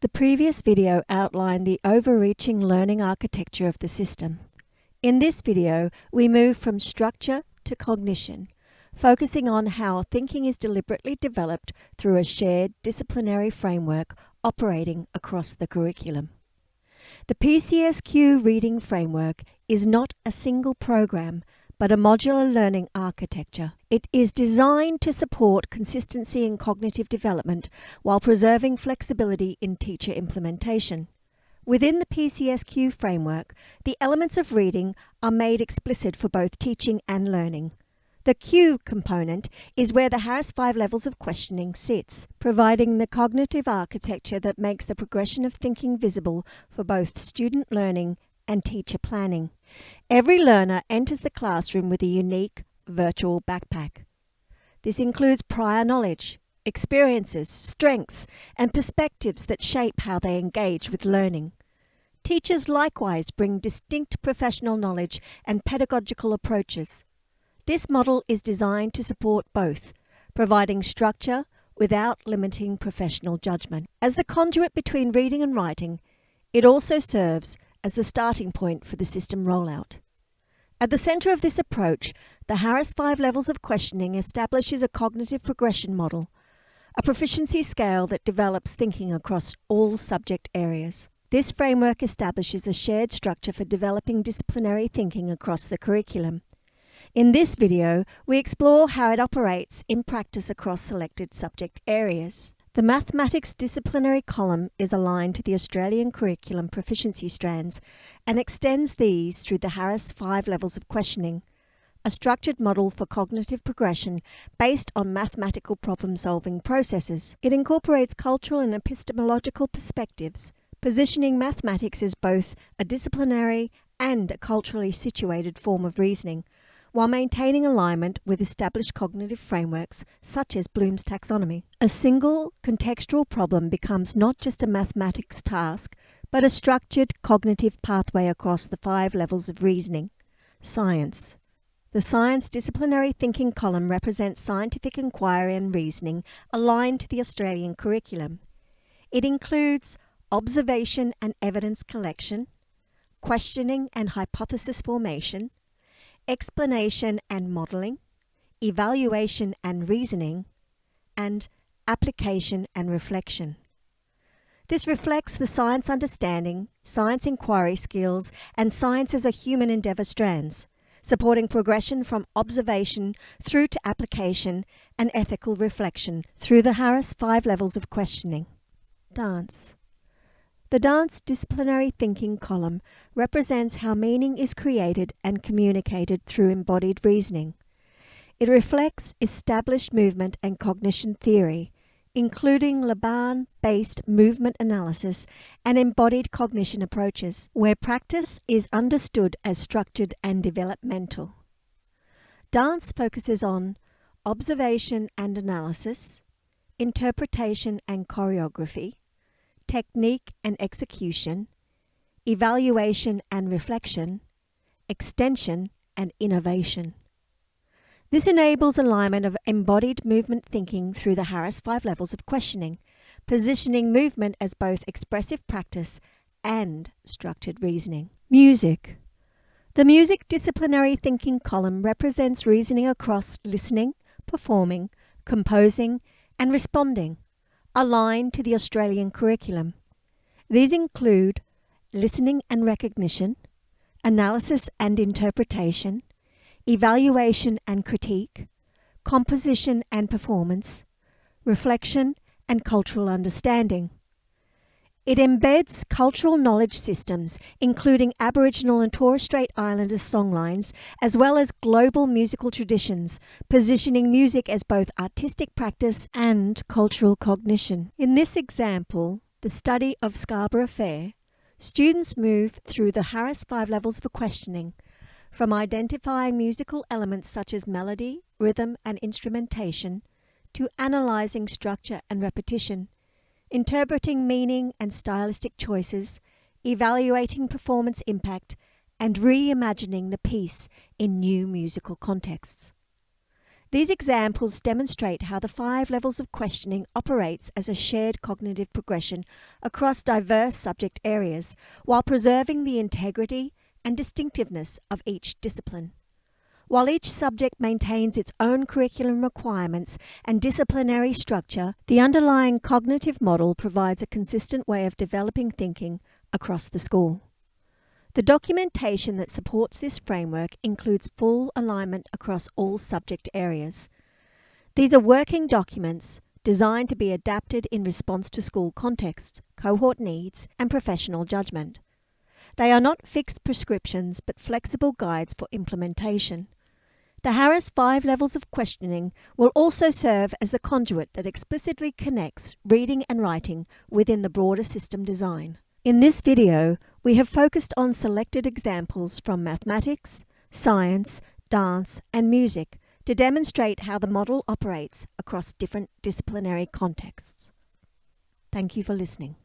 The previous video outlined the overreaching learning architecture of the system. In this video, we move from structure to cognition, focusing on how thinking is deliberately developed through a shared disciplinary framework operating across the curriculum. The PCSQ reading framework is not a single program, but a modular learning architecture. It is designed to support consistency in cognitive development while preserving flexibility in teacher implementation. Within the PCSQ framework, the elements of reading are made explicit for both teaching and learning. The Q component is where the Harris 5 levels of questioning sits, providing the cognitive architecture that makes the progression of thinking visible for both student learning and teacher planning. Every learner enters the classroom with a unique virtual backpack. This includes prior knowledge, experiences, strengths, and perspectives that shape how they engage with learning. Teachers likewise bring distinct professional knowledge and pedagogical approaches. This model is designed to support both, providing structure without limiting professional judgment. As the conduit between reading and writing, it also serves as the starting point for the system rollout. At the center of this approach, the Harris 5 levels of questioning establishes a cognitive progression model, a proficiency scale that develops thinking across all subject areas. This framework establishes a shared structure for developing disciplinary thinking across the curriculum. In this video, we explore how it operates in practice across selected subject areas. The mathematics disciplinary column is aligned to the Australian curriculum proficiency strands and extends these through the Harris 5 levels of questioning, a structured model for cognitive progression based on mathematical problem-solving processes. It incorporates cultural and epistemological perspectives, positioning mathematics as both a disciplinary and a culturally situated form of reasoning, while maintaining alignment with established cognitive frameworks such as Bloom's taxonomy. A single contextual problem becomes not just a mathematics task, but a structured cognitive pathway across the 5 levels of reasoning. Science. The science disciplinary thinking column represents scientific inquiry and reasoning aligned to the Australian curriculum. It includes observation and evidence collection, questioning and hypothesis formation, explanation and modelling, evaluation and reasoning, and application and reflection. This reflects the science understanding, science inquiry skills, and science as a human endeavour strands, supporting progression from observation through to application and ethical reflection through the Harris 5 levels of questioning. Dance. The dance disciplinary thinking column represents how meaning is created and communicated through embodied reasoning. It reflects established movement and cognition theory, including Laban-based movement analysis and embodied cognition approaches, where practice is understood as structured and developmental. Dance focuses on observation and analysis, interpretation and choreography, technique and execution, evaluation and reflection, extension and innovation. This enables alignment of embodied movement thinking through the Harris 5 levels of questioning, positioning movement as both expressive practice and structured reasoning. Music. The music disciplinary thinking column represents reasoning across listening, performing, composing, and responding, aligned to the Australian curriculum. These include listening and recognition, analysis and interpretation, evaluation and critique, composition and performance, reflection and cultural understanding. It embeds cultural knowledge systems, including Aboriginal and Torres Strait Islander songlines, as well as global musical traditions, positioning music as both artistic practice and cultural cognition. In this example, the study of Scarborough Fair, students move through the Harris 5 levels of questioning, from identifying musical elements such as melody, rhythm, and instrumentation, to analysing structure and repetition, interpreting meaning and stylistic choices, evaluating performance impact, and reimagining the piece in new musical contexts. These examples demonstrate how the 5 levels of questioning operates as a shared cognitive progression across diverse subject areas while preserving the integrity and distinctiveness of each discipline. While each subject maintains its own curriculum requirements and disciplinary structure, the underlying cognitive model provides a consistent way of developing thinking across the school. The documentation that supports this framework includes full alignment across all subject areas. These are working documents designed to be adapted in response to school context, cohort needs, and professional judgement. They are not fixed prescriptions but flexible guides for implementation. The Harris 5 levels of questioning will also serve as the conduit that explicitly connects reading and writing within the broader system design. In this video, we have focused on selected examples from mathematics, science, dance, and music to demonstrate how the model operates across different disciplinary contexts. Thank you for listening.